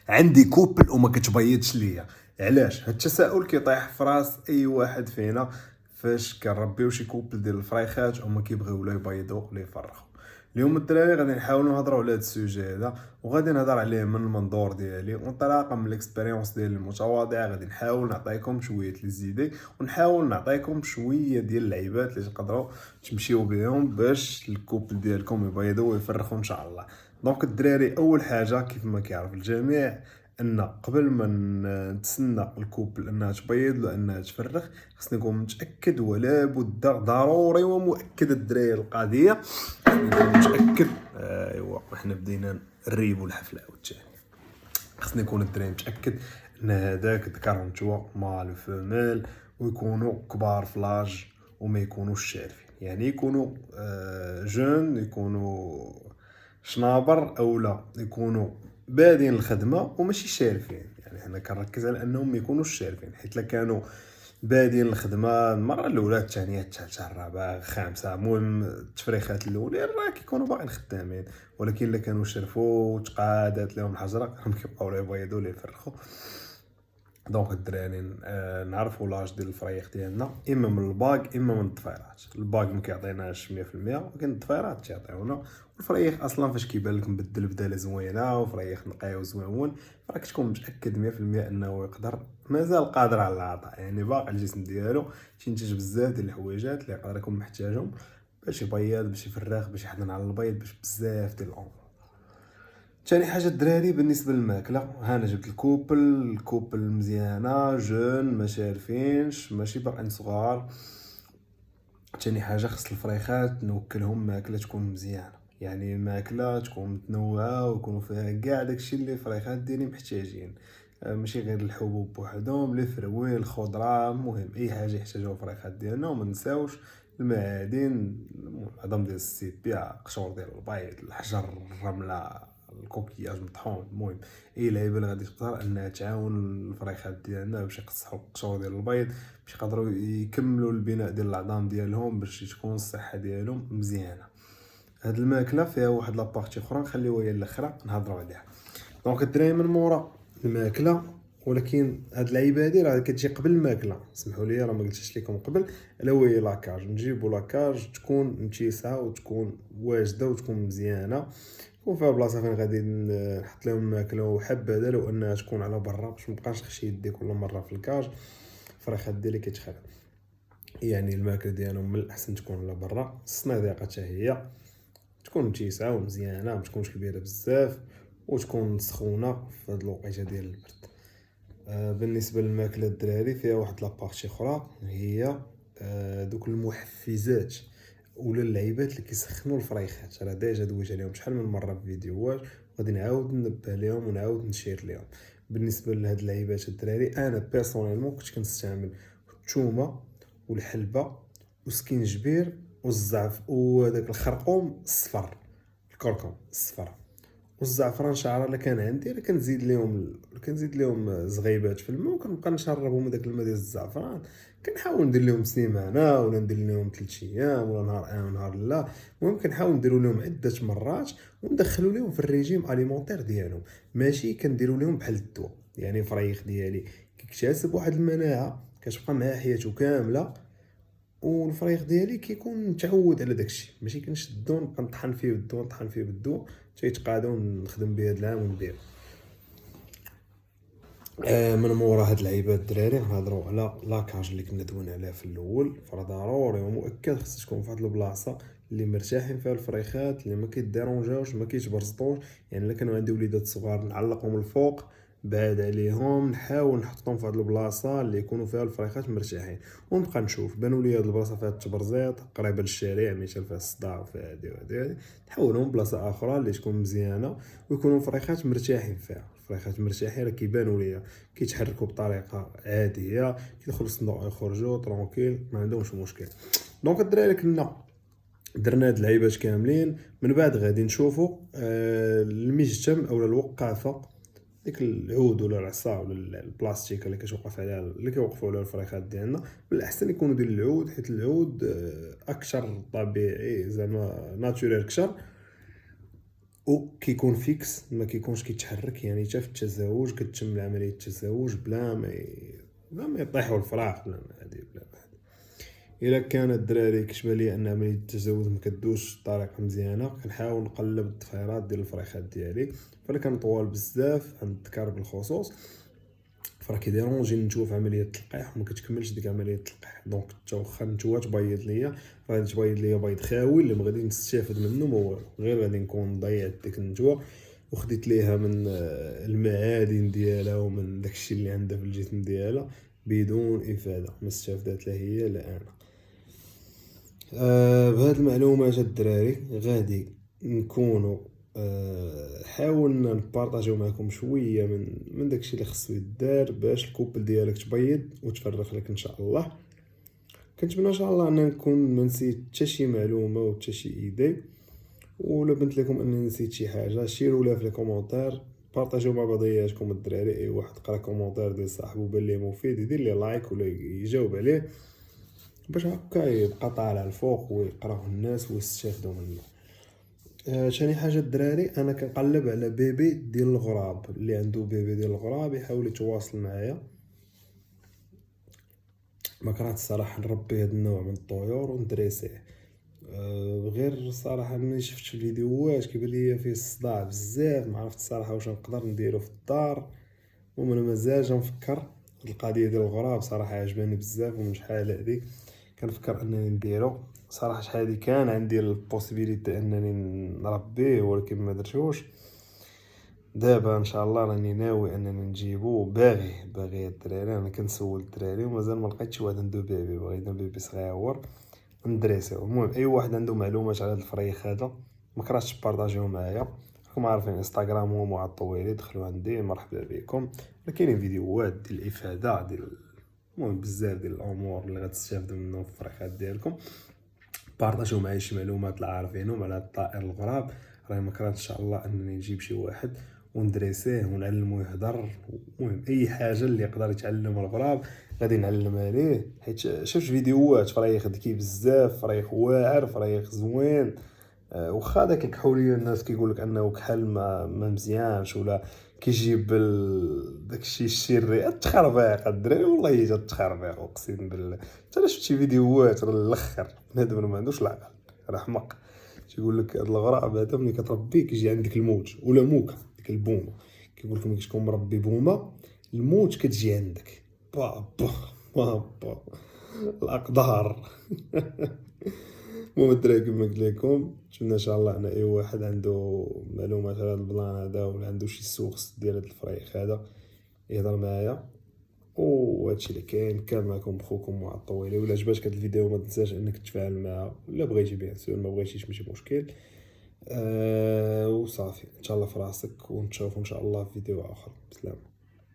عندي كوبل وما كتبيضش ليا. علاش؟ هاد التساؤل كيطيح في راس اي واحد فينا فاش كنربيو شي كوبل ديال الفريخات وما كيبغيو ولا يبيضوا ولا يفرخوا. اليوم الدراري غادي نحاولوا نهضروا على هذا السوجي هذا، وغادي نهضر عليه من المنظور ديالي وانطلاقا من الاكسبيريونس ديالي المتواضعه. غادي نحاول نعطيكم شويه لي زيدي ونحاول نعطيكم شويه ديال اللعيبات اللي تقدروا تمشيو بهم باش الكوبل ديالكم يبيضوا ويفرخوا ان شاء الله. دونك الدراري، اول حاجه كيف ما كيعرف الجميع ان قبل ما نتسنى الكوبل انها تبيض ولا انها تفرخ، خصني نكون متاكد ولا بد ضروري ومؤكد الدراري القضيه. خصني نكون متاكد. ايوا حنا بدينا نريبوا الحفله عاوتاني. خصني نكون الدراري متاكد ان هذاك ذكر نتوى مال فمال ويكونوا كبار فلاج وما يكونوش شارفين، يعني يكونوا جون، يكونوا شنابر اولا يكونوا بادين الخدمه وماشي شارفين. يعني حنا كنركز على انهم ما يكونوش شارفين، حيت لا كانوا بادين الخدمه المره الاولى الثانيه الثالثه الرابعه الخامسه، المهم التفريخات الاولين راه كيكونوا باقيين خدامين. ولكن الا كانوا شرفوا وتقادات لهم الحجره راهم كيبقاو لا يبيضوا ولا يفرخوا. دونك الدراري نعرفوا لاج ديال الفريخ ديالنا اما من الباك اما من الطفيرات. الباك ما كيعطيناش 100%، ولكن الطفيرات تيعطيونا. والفريخ اصلا فاش كيبان لك مبدل بداله زوينه وفريخ نقي وزويون، راك تكون متاكد 100% انه يقدر، مازال قادر على العطاء. يعني باقي الجسم ديالو تينتج بزاف ديال الحويجات اللي يقدر يكون محتاجهم باش يبيض، باش يفرخ، باش يحضن على البيض، باش بزاف ديال الامور. ثاني حاجه الدراري بالنسبه للماكله، ها انا جبت الكوبل مزيانه جون ما شارفينش ماشي باقيين صغار. ثاني حاجه خص الفريخات نوكلهم ماكله تكون مزيانه، يعني ماكله تكون متنوعه ويكونوا فيها كاع داكشي اللي الفريخات ديالي محتاجين. ماشي غير الحبوب بوحدهم، لي فروي، الخضره، المهم اي حاجه يحتاجوها الفريخات ديالنا. وما نساوش المعادن، العظم ديال السيبيا، قشور ديال البيض، الحجر، الرمله، الكوكياج مطحون. المهم اي لعيبه اللي غادي تقدر انها تعاون الفريخات ديالنا باش يقصحوا القشور ديال البيض، باش يقدروا يكملوا البناء ديال العظام ديالهم، باش تكون الصحه ديالهم مزيانه. هاد الماكله فيها واحد لابارتي اخرى نخليوها هي الاخرى نهضروا عليها. دونك الدراري من مورا الماكله، ولكن هاد اللعيبه هادي راه كتجي قبل الماكله. سمحوا لي راه ما قلتش لكم قبل، الا هو لاكاج. نجيبوا لاكاج تكون متيسه وتكون واجده وتكون مزيانه، وفيها بلاصه فين غادي نحط لهم الماكله. وحبذا لو انها تكون على برا باش مبقاش نخشي يدي كل مره في الكاج، الفريخات ديالي كيتخرب. يعني الماكله ديالهم من الاحسن تكون على برا. الصناديقه حتى هي تكون متيسعه ومزيانه، ما تكونش كبيره بزاف، وتكون سخونه في هاد الوقيته ديال البرد. بالنسبه للماكله الدراري فيها واحد لابارتي اخرى، هي دوك المحفزات ولا اللعيبات اللي كيسخنوا الفريخات. راه ديجا دويت عليهم شحال من مره في فيديوهات، وغادي نعاود ننبه ليهم ونعاود نشير ليهم. بالنسبه لهاد اللعيبات الدراري، انا بيرسونيلمون كنت كنستعمل الثومه والحلبه وسكينجبير والزعف وداك الخرقوم الصفر، الكركم الصفر والزعفران شعره. الا كان عندي راه كنزيد لهم زغيبات في الماء وكنبقى نشربهم داك الماء ديال الزعفران. كنحاول ندير لهم سيمانه ولا ندير لهم 3 ايام ولا نهار ونهار لا. المهم كنحاول نديروا لهم عده مرات وندخلوا لهم في الريجيم اليمونتير ديالهم، ماشي كنديروا لهم بحال الدواء. يعني الفريخ ديالي كيكتسب واحد المناعه كتبقى معاه حياته كامله، والفريق ديالي كيكون متعود على داكشي. ماشي كنشدو نبقى نطحن فيه بالضو نطحن فيه بالضو تيتقادو نخدم به هاد العام ونبيع. من مورا هاد العيبات الدراري نهضروا على لاكاج اللي كنا دوينا عليها في الاول. فرا ضروري ومؤكد خصها تكون فواحد البلاصه اللي مرتاحين فيها الفريخات، اللي ما كيديرونجاوش ما كيتبرزطوش. يعني الا كانوا عندي وليدات صغار نعلقهم الفوق بعاد عليهم، نحاول نحطهم في هاد البلاصه اللي يكونوا فيها الفريخات مرتاحين. ونبقى نشوف بانوا لي هاد البلاصه فيها التبرزيط قريبه للشارع، مثال فيها الصداع وفيها هادي وهادي، نحولهم بلاصه اخرى اللي تكون مزيانه ويكونوا الفريخات مرتاحين فيها. الفريخات مرتاحين راه كيبانوا ليا كيتحركوا بطريقه عاديه، كيدخلوا الصندوق يخرجوا ترونكيل ما عندهمش مشكل. دونك الدراري كنا درنا هاد اللعيبات كاملين. من بعد غادي نشوفوا المجتم اولا الوقافه، ديك العود ولا العصا ولا البلاستيك اللي كتوقف عليها اللي كيوقفوا عليها الفريخات ديالنا. من الاحسن يكونوا ديال العود، حيت العود اكثر طبيعي زعما ناتوريل اكثر، او كيكون فيكس، ما كيكونش كيتحرك. يعني حتى في التزاوج كتتم عمليه التزاوج بلا ما يطيحوا الفراخ بلا ما هادي بلا ما هادي. الا كان الدراري كتبان لي ان عمليه التزاوج ما كدوش بطريقه مزيانه، كنحاول نقلب الضفيرات ديال الفريخات ديالي. فانا كان طوال بزاف عند الذكر بالخصوص، فراه كيديرونجي نشوف عمليه التلقيح وما كتكملش ديك عمليه التلقيح. دونك حتى واخا نتوما تبيض ليا، راه تبيض ليا بيض خاوي اللي ما غادي نستافد منه ما والو، غير غادي نكون ضيعت ديك النتوى وخديت ليها من المعادن ديالها ومن داكشي اللي عندها في الجسم ديالها بدون افاده، ما استفدت لا هي لا انا. بهاد المعلومات الدراري غادي نكونوا حاولنا نبارطاجيو معكم شويه من داكشي اللي خصو يدار باش الكوبل ديالك تبيض وتفرخ لك ان شاء الله. كنتمنى ان شاء الله ان نكون ما نسيت حتى شي معلومه و حتى شي ايدي، ولا بنت لكم انني نسيت شي حاجه شيروا لها في لي كومونتير، بارطاجيو مع بعضياتكم الدراري. اي واحد قرا كومونتير ديال صاحبو بان ليه مفيد يدير ليه لايك ولا يجاوب عليه باش هكا يبقى طالع الفوق ويقراه الناس ويستافدوا منه. ثاني حاجه الدراري، انا كنقلب على بيبي ديال الغراب. اللي عنده بيبي ديال الغراب يحاول يتواصل معايا. ما كرهت الصراحه نربي هذا النوع من الطيور وندريسيه. غير الصراحه ملي شفت الفيديوهات كيبان لي فيه الصداع بزاف، ما عرفت الصراحه واش نقدر نديرو في الدار. المهم انا مازال نفكر. هاد القضيه ديال الغراب صراحه عجباني بزاف، ومن شحال هادي كنفكر انني نديرو. صراحه شحال هادي كان عندي البوسيبيليتي انني نربيه ولكن ما درتوش. دابا ان شاء الله راني ناوي انني نجيبو، باغي الدراري. انا كنسول الدراري ومازال ما لقيتش واحد عنده بيبي، بغينا بيبي صغيور ندريسيو. المهم اي واحد عنده معلومات على هاد الفريخ هذا ما كرهتش تبارطاجيو معايا. راكم عارفين انستغرام هو مع الطويلي، دخلوا عندي مرحبا بكم. راه كاينين فيديوهات ديال الافاده ديال المهم بزاف ديال الامور اللي غتستافدوا منهم في الفريخات ديالكم. بارطاجيو معايا شي معلومات لا عارفينهم على الطائر الغراب. راه ما كرهت ان شاء الله انني نجيب شي واحد وندريسيه ونعلمو يهضر. المهم اي حاجه اللي يقدر يتعلم الغراب غادي نعلمها ليه، حيت شفت فيديوهات فريخ ذكي بزاف، فريخ واعر، فريخ زوين. واخا داك الكحوليه الناس كيقول لك انه كحل ما مزيانش ولا كيجيب داكشي الشري التخربيق الدراري. والله جا التخربيق اقسم بالله. حتى انا شفت شي فيديوهات راه الاخر بنادم ما عندوش العقل، راه حمق. تيقول لك هاد الغراب هذا ملي كتربيه كيجي عندك الموت ولا موكه ديك البومه. كيقول لك ملي كتكون مربي بومه الموت كتجي عندك با با با با الاقدار. المهم الدراري كما قلت لكم نتمنى ان شاء الله ان اي واحد عنده معلومات على هذا البلان هذا ولا عنده شي سورس ديال هاد الفريخ هذا يهضر معايا. وهادشي اللي كاين. كان معكم خوكم مع الطويلي. ولا عجباتك هاد الفيديو ما تنساش انك تفاعل معها، ولا بغيتي بيان سور ما بغيتيش ماشي مشكل. وصافي ان شاء الله في راسك، ونتشوفوا ان شاء الله في فيديو اخر. بسلام.